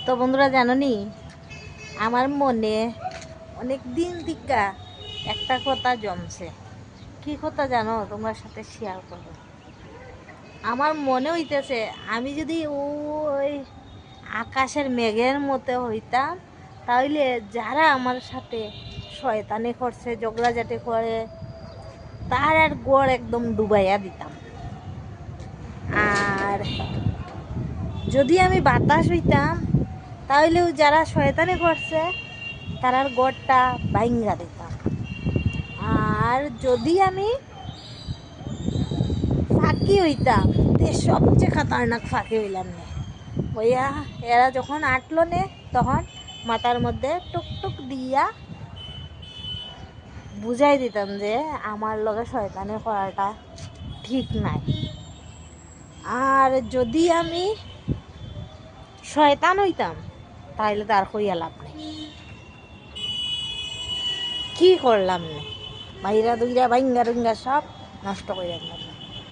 তো বন্ধুরা জানো নি, আমার মনে অনেক দিন থেকে একটা কথা জমছে। কি কথা জানো, তোমার সাথে শেয়ার করবো। আমার মনে হইতেছে আমি যদি ওই আকাশের মেঘের মতো হইতাম, তাহলে যারা আমার সাথে শয়তানি করছে, ঝগড়াঝাটি করে, তার আর গড় একদম ডুবাইয়া দিতাম। আর যদি আমি বাতাস হইতাম, তাহলেও যারা শয়তানি করছে তারার গড়টা ভাঙ্গা দিতাম। আর যদি আমি ফাঁকি হইতাম, তে সবচেয়ে খতরনাক ফাঁকি হইলাম না ওইয়া। এরা যখন আটলো নে, তখন মাথার মধ্যে টুকটুক দিয়া বুঝাই দিতাম যে আমার লগে শয়তানি করাটা ঠিক নাই। আর যদি আমি শয়তান হইতাম, তাহলে তার কইয়া লাভ নেই, কি করলাম না, বাইরা দুইরা ভাঙ্গা রুঙ্গা সব নষ্ট করে দিলাম।